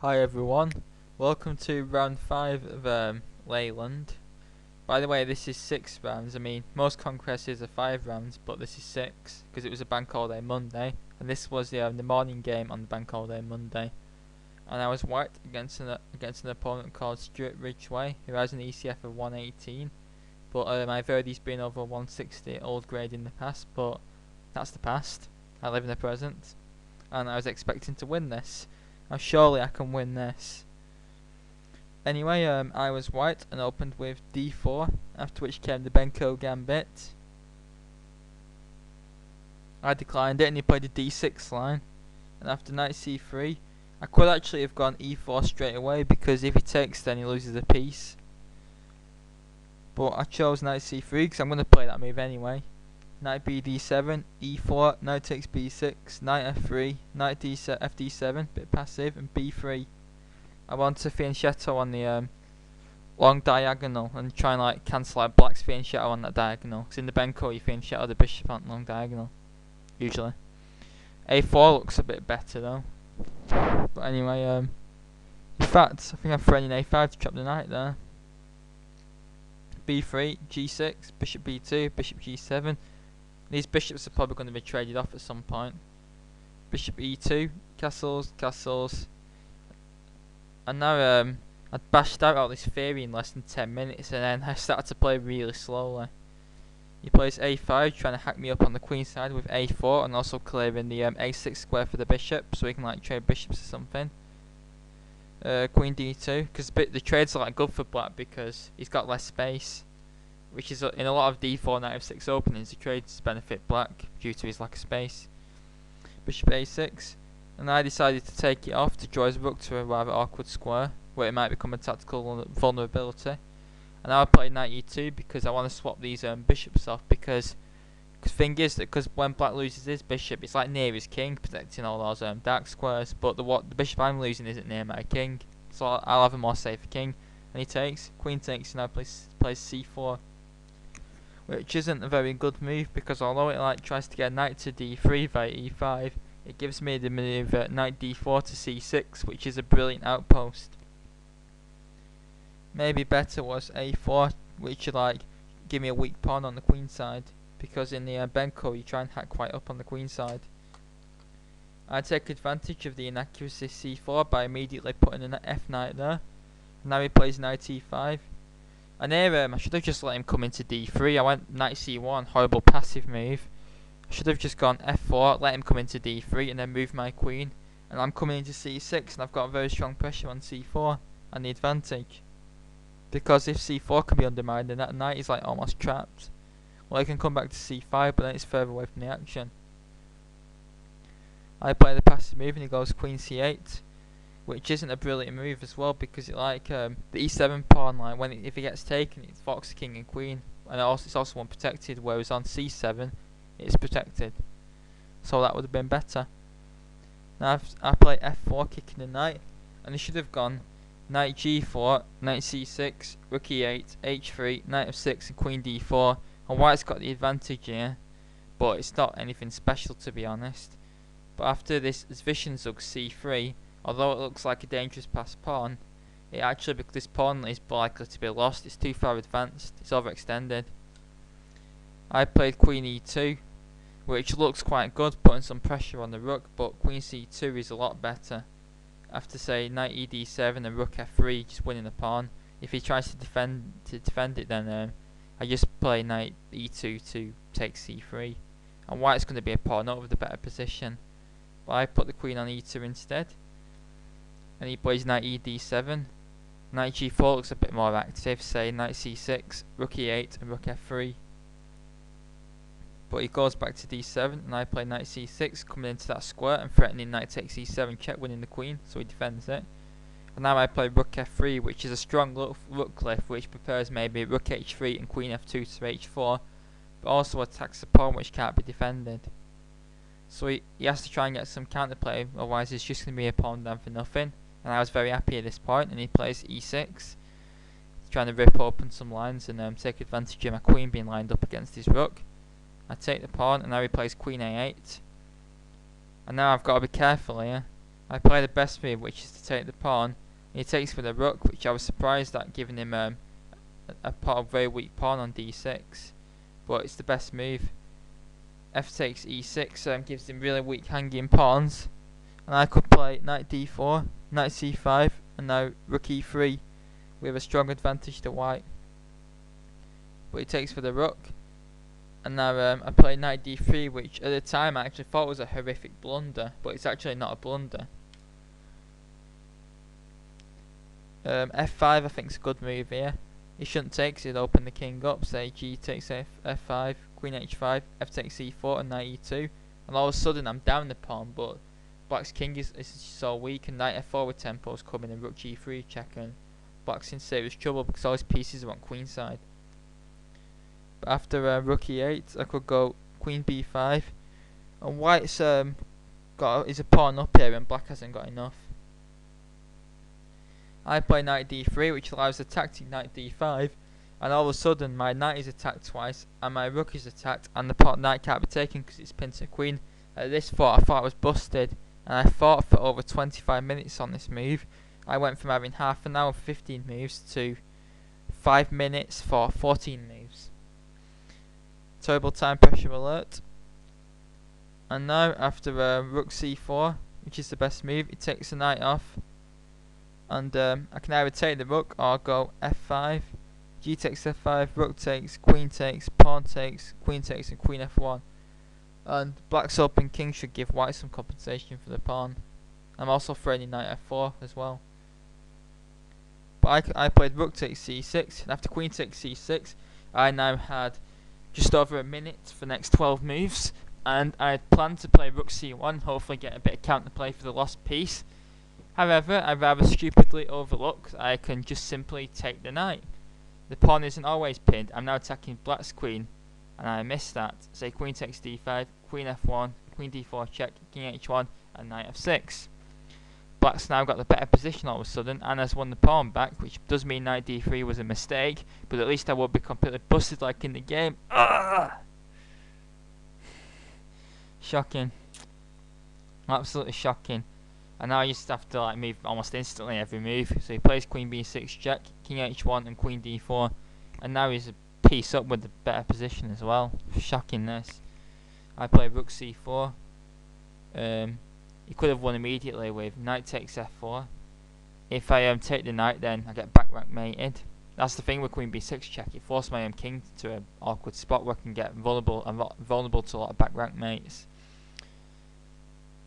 Hi everyone, welcome to round 5 of Leyland. By the way, this is 6 rounds. I mean, most conquests are 5 rounds, but this is 6 because it was a bank holiday Monday, and this was the morning game on the bank holiday Monday. And I was white against an opponent called Stuart Ridgway, who has an ECF of 118. But my verdi's been over 160 old grade in the past, but that's the past. I live in the present, and I was expecting to win this. Now surely I can win this. Anyway, I was white and opened with d4, after which came the Benko gambit. I declined it and he played a d6 line, and after knight c3, I could actually have gone e4 straight away because if he takes then he loses a piece. But I chose knight c3 because I'm going to play that move anyway. Knight bd7, e4, knight takes b6, knight f3, knight fd7, bit passive, and b3. I want to fianchetto on the long diagonal and try and like cancel out black's fianchetto on that diagonal. Because in the Benko you fianchetto the bishop on long diagonal, usually. a4 looks a bit better though. But anyway, in fact, I think I'm threatening a5 to trap the knight there. b3, g6, bishop b2, bishop g7. These bishops are probably going to be traded off at some point. Bishop e2, castles, castles. And now I'd bashed out all this theory in less than 10 minutes and then I started to play really slowly. He plays a5, trying to hack me up on the queen side with a4 and also clearing the a6 square for the bishop so we can like trade bishops or something. Queen d2, because the trades are like good for black because he's got less space. Which is in a lot of d4 knight f6 openings, the trades benefit black due to his lack of space. Bishop a6, and I decided to take it off to draw his rook to a rather awkward square, where it might become a tactical vulnerability. And now I play knight e2 because I want to swap these bishops off because the thing is that because when black loses his bishop, it's like near his king, protecting all those dark squares, but the bishop I'm losing isn't near my king, so I'll have a more safer king. And he takes, queen takes, and now plays c4. Which isn't a very good move because although it like tries to get knight to d3 via e5, it gives me the move knight d4 to c6, which is a brilliant outpost. Maybe better was a4, which would like give me a weak pawn on the queen side, because in the Benko you try and hack quite up on the queen side. I take advantage of the inaccuracy c4 by immediately putting an f knight there. Now he plays knight e5. And here I should have just let him come into d3. I went knight c1, horrible passive move. I should have just gone f4, let him come into d3 and then move my queen. And I'm coming into c6 and I've got very strong pressure on c4 and the advantage. Because if c4 can be undermined then that knight is like almost trapped. Well, I can come back to c5 but then it's further away from the action. I play the passive move and he goes queen c8. Which isn't a brilliant move as well because it like the e7 pawn line if it gets taken it's fox, king and queen, and it's also unprotected, whereas on c7 it's protected, so that would have been better. Now I play f4 kicking the knight, and it should have gone knight g4, knight c6, rook e8, h3, knight f6 and queen d4, and white's got the advantage here, but it's not anything special to be honest. But after this Zwischenzug c3, although it looks like a dangerous passed pawn, it actually, because this pawn is likely to be lost, it's too far advanced, it's overextended. I played queen e2, which looks quite good, putting some pressure on the rook, but queen c2 is a lot better. After say knight ed7 and rook f3, just winning the pawn. If he tries to defend it, then I just play knight e2 to take c3, and white's going to be a pawn over the better position. But I put the queen on e2 instead. And he plays knight ed7, knight g4 looks a bit more active, say knight c6, rook e8 and rook f3. But he goes back to d7 and I play knight c6, coming into that square and threatening knight takes e7 check, winning the queen, so he defends it. And now I play rook f3, which is a strong rook cliff which prepares maybe rook h3 and queen f2 to h4, but also attacks a pawn which can't be defended. So he has to try and get some counterplay, otherwise it's just going to be a pawn down for nothing. And I was very happy at this point, and he plays e6, trying to rip open some lines and take advantage of my queen being lined up against his rook. I take the pawn, and now he plays queen a8. And now I've got to be careful here. I play the best move, which is to take the pawn. He takes for the rook, which I was surprised at, giving him a very weak pawn on d6, but it's the best move. F takes e6 gives him really weak hanging pawns, and I could play knight d4, knight c5, and now rook e3 with a strong advantage to white. But he takes for the rook, and now I play knight d3, which at the time I actually thought was a horrific blunder, but it's actually not a blunder. F5 I think is a good move here. He shouldn't take, because he'd open the king up. Say g takes f5, queen h5, f takes e4, and knight e2. And all of a sudden I'm down the pawn, but black's king is so weak, and knight f4 with tempos coming, and rook g3 checking. Black's in serious trouble because all his pieces are on queenside. But after rook e8, I could go queen b5, and white's is a pawn up here, and black hasn't got enough. I play knight d3, which allows the tactic knight d5, and all of a sudden my knight is attacked twice, and my rook is attacked, and the pawn knight can't be taken because it's pinned to queen. At this thought, I thought I was busted, and I fought for over 25 minutes on this move. I went from having half an hour for 15 moves to 5 minutes for 14 moves. Terrible time pressure alert. And now after rook c4, which is the best move, it takes the knight off, and I can either take the rook or go f5, g takes f5, rook takes, pawn takes, queen takes, and queen f1. And black's open king should give white some compensation for the pawn. I'm also threatening knight f4 as well. But I played rook takes c6, and after queen takes c6, I now had just over a minute for the next 12 moves, and I had planned to play rook c1, hopefully get a bit of counterplay for the lost piece. However, I rather stupidly overlooked I can just simply take the knight. The pawn isn't always pinned. I'm now attacking black's queen, and I missed that. Say queen takes d5, queen f1, queen d4 check, king h1, and knight f6. Black's now got the better position all of a sudden, and has won the pawn back, which does mean knight d3 was a mistake, but at least I won't be completely busted like in the game. Ugh! Shocking. Absolutely shocking. And now you just have to like move almost instantly every move. So he plays queen b6 check, king h1, and queen d4, and now he's a piece up with the better position as well. Shocking this. I play rook c4. He could have won immediately with knight takes f4. If I take the knight, then I get back rank mated. That's the thing with queen b6 check. It forced my king to an awkward spot where I can get vulnerable to a lot of back rank mates.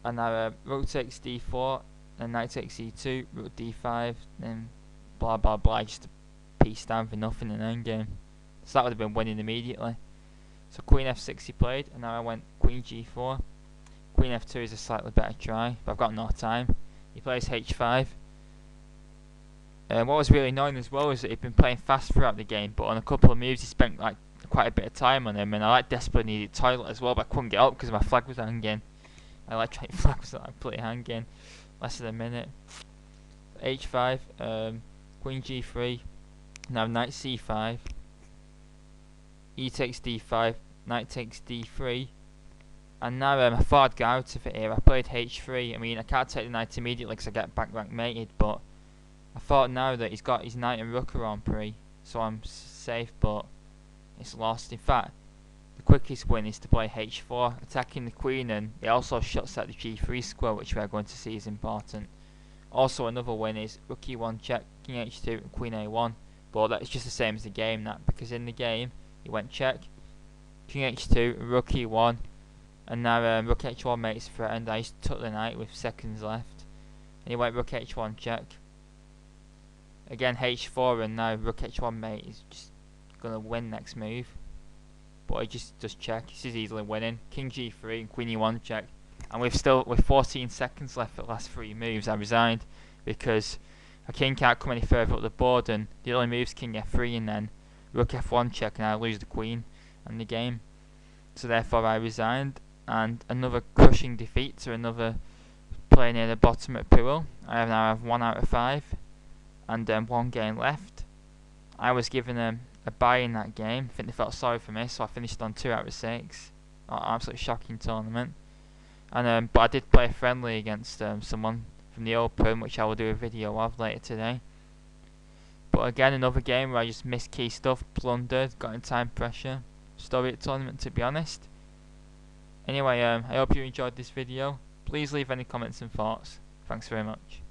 And now rook takes d4, then knight takes e2, rook d5, then blah blah blah, just a piece down for nothing in endgame. So that would have been winning immediately. So queen f6 he played, and now I went queen g4. Queen f2 is a slightly better try, but I've got no time. He plays h5. What was really annoying as well is that he'd been playing fast throughout the game, but on a couple of moves he spent like quite a bit of time on him, and I like desperately needed toilet as well, but I couldn't get up because my flag was hanging. I like trying flag was completely hanging. Less than a minute. h5, queen g3, now knight c5, e takes d5, knight takes d3, and now I thought I'd go out of it here. I played h3. I mean, I can't take the knight immediately because I get back rank mated, but I thought now that he's got his knight and rook are on pre, so I'm safe, but it's lost. In fact, the quickest win is to play h4, attacking the queen, and it also shuts out the g3 square, which we are going to see is important. Also, another win is rook e1 check, king h2, and queen a1, but that's just the same as the game, that, because in the game, he went check, king h2, rook e1, and now rook h1 mate is threatened. I just took the knight with seconds left, and he went rook h1 check, again h4, and now rook h1 mate is just going to win next move. But he just does check. This is easily winning. King g3 and queen e1 check. And with 14 seconds left for the last 3 moves, I resigned because a king can't come any further up the board, and the only move's king f3 and then rook f1 check, and I lose the queen and the game. So therefore I resigned, and another crushing defeat to another player near the bottom at pool. I now have 1 out of 5 and 1 game left. I was given a bye in that game. I think they felt sorry for me, so I finished on 2 out of 6. Absolutely shocking tournament. And but I did play a friendly against someone from the Open, which I will do a video of later today. But again, another game where I just missed key stuff, blundered, got in time pressure. Story tournament, to be honest. Anyway, I hope you enjoyed this video. Please leave any comments and thoughts. Thanks very much.